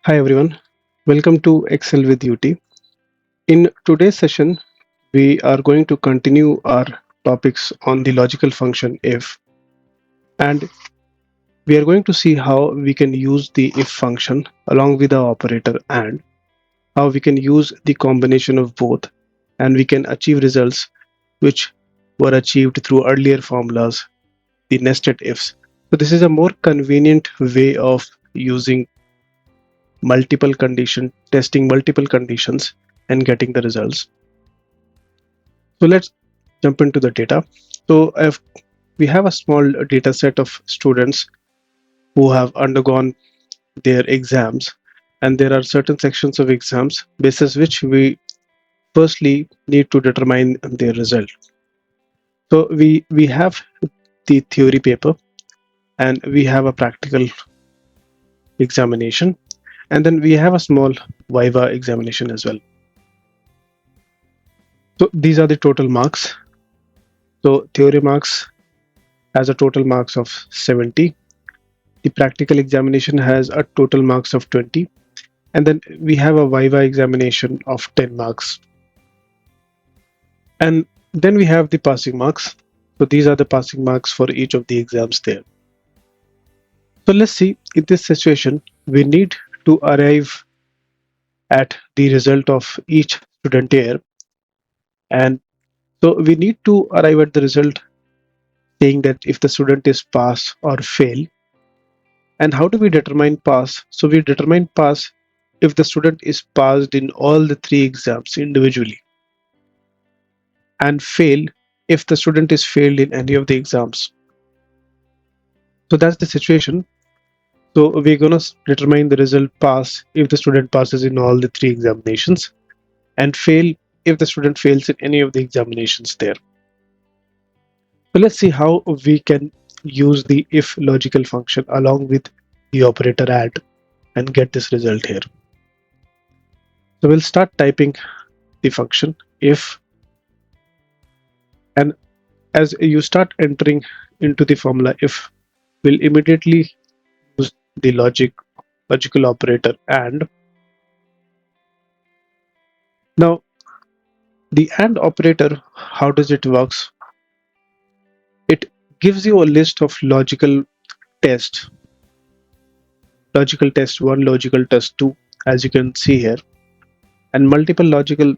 Hi everyone, welcome to Excel with UT. In today's session, we are going to continue our topics on the logical function if, and we are going to see how we can use the if function along with the operator and how we can use the combination of both and we can achieve results which were achieved through earlier formulas, the nested ifs. So this is a more convenient way of using multiple condition, testing multiple conditions and getting the results. So let's jump into the data. So if we have a small data set of students who have undergone their exams, and there are certain sections of exams basis which we firstly need to determine their result. So we have the theory paper and we have a practical examination, and then we have a small Viva examination as well. So these are the total marks. So theory marks has a total marks of 70. The practical examination has a total marks of 20, and then we have a Viva examination of 10 marks. And then we have the passing marks. So these are the passing marks for each of the exams there. So let's see, in this situation, we need to arrive at the result of each student here. And so we need to arrive at the result saying that if the student is pass or fail. And how do we determine pass? So we determine pass if the student is passed in all the three exams individually, and fail if the student is failed in any of the exams. So that's the situation. So we're going to determine the result pass if the student passes in all the three examinations, and fail if the student fails in any of the examinations there. So let's see how we can use the if logical function along with the operator add and get this result here. So we'll start typing the function if, and as you start entering into the formula if, we'll immediately use the logical operator and. Now the AND operator, how does it works? It gives you a list of tests, logical test 1, logical test 2, as you can see here, and multiple logical,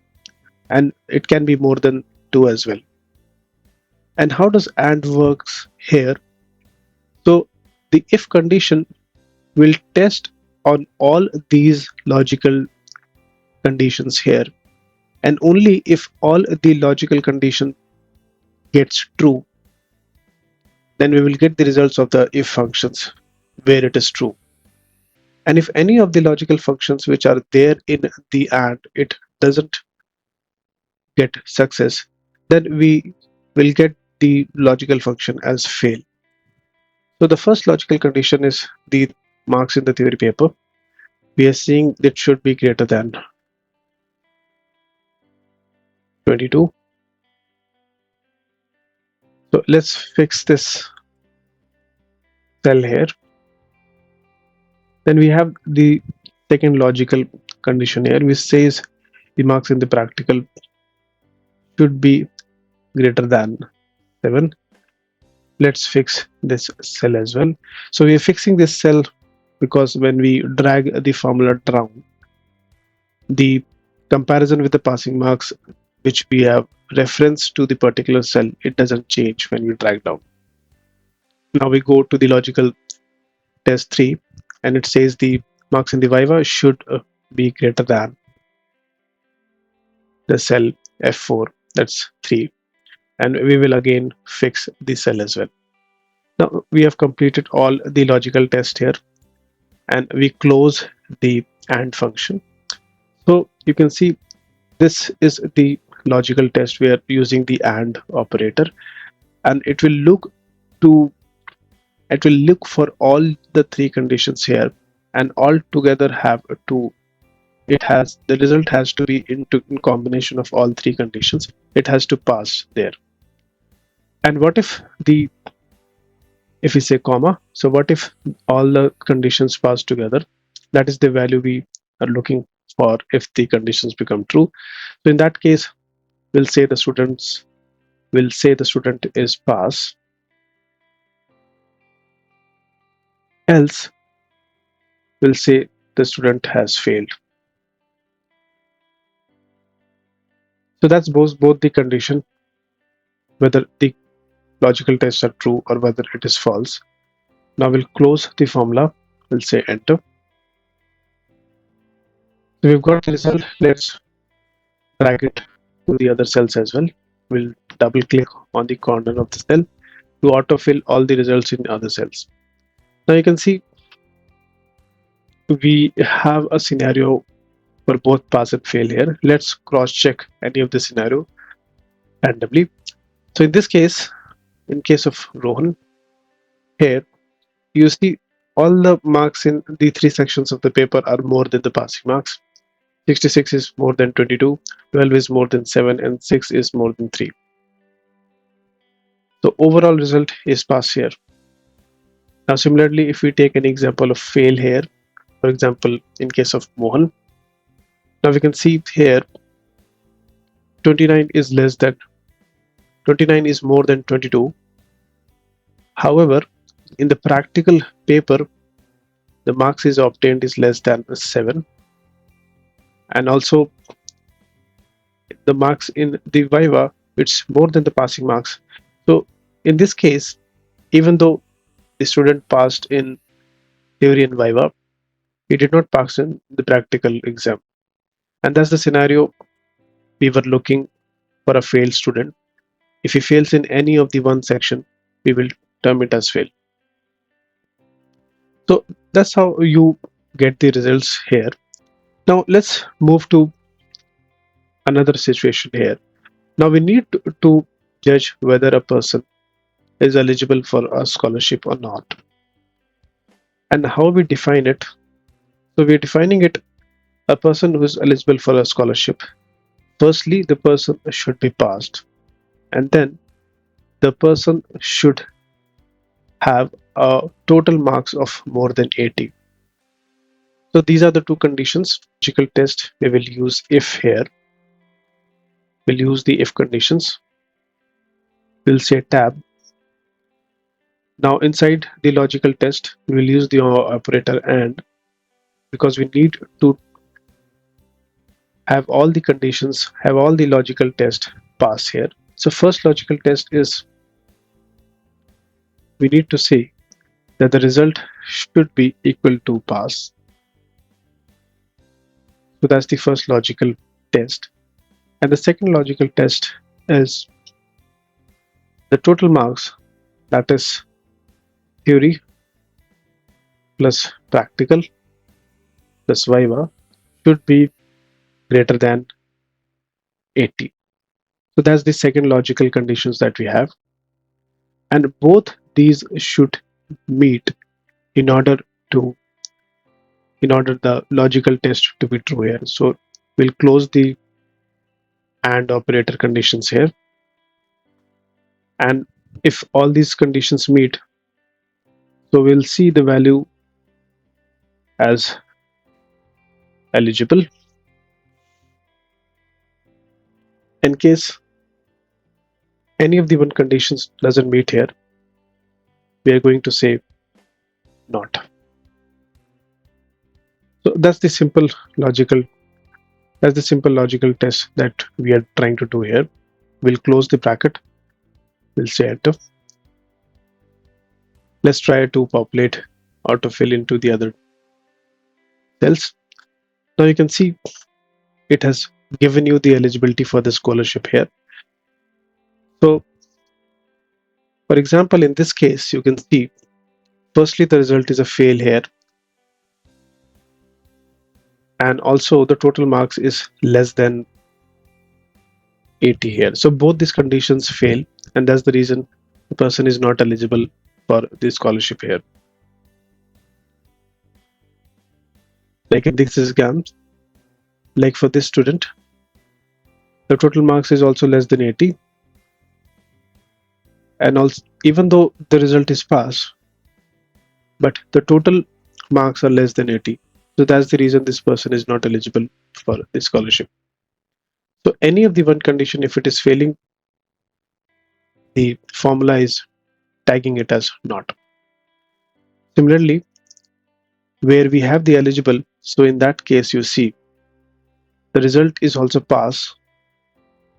and it can be more than 2 as well. And how does AND works here? So the if condition will test on all these logical conditions here, and only if all the logical condition gets true, then we will get the results of the if functions where it is true. And if any of the logical functions which are there in the AND, it doesn't get success, then we will get the logical function as fail. So the first logical condition is the marks in the theory paper. We are seeing that should be greater than 22. So let's fix this cell here. Then we have the second logical condition here, which says the marks in the practical should be greater than 7. Let's fix this cell as well. So we are fixing this cell because when we drag the formula down, the comparison with the passing marks which we have reference to the particular cell, it doesn't change when we drag down. Now we go to the logical test 3, and it says the marks in the Viva should be greater than the cell F4, that's 3, and we will again fix the cell as well. Now we have completed all the logical test here, and we close the AND function. So you can see this is the logical test. We are using the AND operator, and it will look for all the three conditions here, and all together have a 2. The result has to be in combination of all three conditions. It has to pass there. And what if we say comma, so what if all the conditions pass together? That is the value we are looking for if the conditions become true. So in that case, we'll say the student is pass, else we'll say the student has failed. So that's both the condition, whether the logical tests are true or whether it is false. Now we'll close the formula. We'll say enter. So we've got the result. Let's drag it to the other cells as well. We'll double click on the corner of the cell to autofill all the results in other cells. Now you can see we have a scenario for both pass and fail here. Let's cross check any of the scenario randomly. So in this case, in case of Rohan, here you see all the marks in the three sections of the paper are more than the passing marks. 66 is more than 22, 12 is more than 7, and 6 is more than 3. So overall result is pass here. Now similarly, if we take an example of fail here, for example, in case of Mohan, now we can see here 29 is less than 29 is more than 22. However, in the practical paper, the marks is obtained is less than 7, and also the marks in the Viva, it's more than the passing marks. So in this case, even though the student passed in theory and Viva, he did not pass in the practical exam. And that's the scenario we were looking for a failed student. If he fails in any of the one section, we will term it as fail. So that's how you get the results here. Now let's move to another situation here. Now we need to judge whether a person is eligible for a scholarship or not. And how we define it? So we're defining it a person who is eligible for a scholarship. Firstly, the person should be passed, and then the person should have a total marks of more than 80. So these are the two conditions. Logical test, we will use if here. We'll use the if conditions. We'll say tab. Now inside the logical test, we'll use the operator and, because we need to have all the conditions, have all the logical test pass here. So first logical test is we need to say that the result should be equal to pass. So that's the first logical test. And the second logical test is the total marks, that is theory plus practical plus Viva, should be greater than 80. So that's the second logical conditions that we have. And both these should meet in order the logical test to be true here. So we'll close the AND operator conditions here. And if all these conditions meet, so we'll see the value as eligible. In case any of the one conditions doesn't meet here, we are going to say not. So that's the simple logical test that we are trying to do here. We'll close the bracket. We'll say enter. Let's try to populate or to fill into the other cells. Now you can see it has given you the eligibility for the scholarship here. So for example, in this case, you can see firstly the result is a fail here, and also the total marks is less than 80 here. So both these conditions fail, and that's the reason the person is not eligible for the scholarship here. Like in this exam, like for this student, the total marks is also less than 80, and also even though the result is pass, but the total marks are less than 80. So that's the reason this person is not eligible for the scholarship. So any of the one condition, if it is failing, the formula is tagging it as not. Similarly, where we have the eligible, so in that case you see the result is also pass,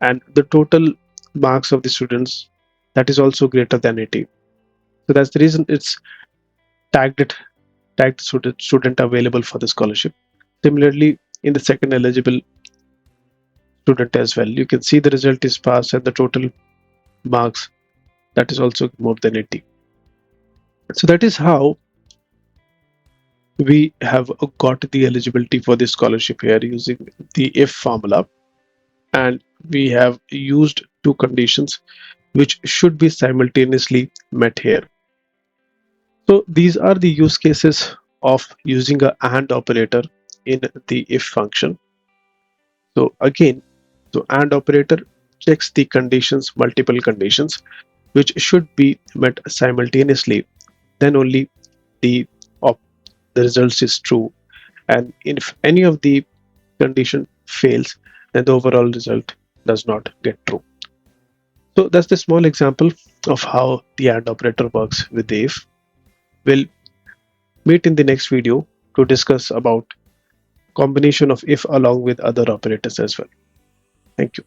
and the total marks of the students, that is also greater than 80. So that's the reason it's tagged it tagged student available for the scholarship. Similarly, in the second eligible student as well, you can see the result is pass and the total marks, that is also more than 80. So that is how we have got the eligibility for the scholarship here using the if formula, and we have used two conditions which should be simultaneously met here. So these are the use cases of using a AND operator in the if function. So again, so AND operator checks the conditions, multiple conditions, which should be met simultaneously. Then only the op the results is true. And if any of the condition fails, then the overall result does not get true. So that's the small example of how the AND operator works with the if. We'll meet in the next video to discuss about combination of if along with other operators as well. Thank you.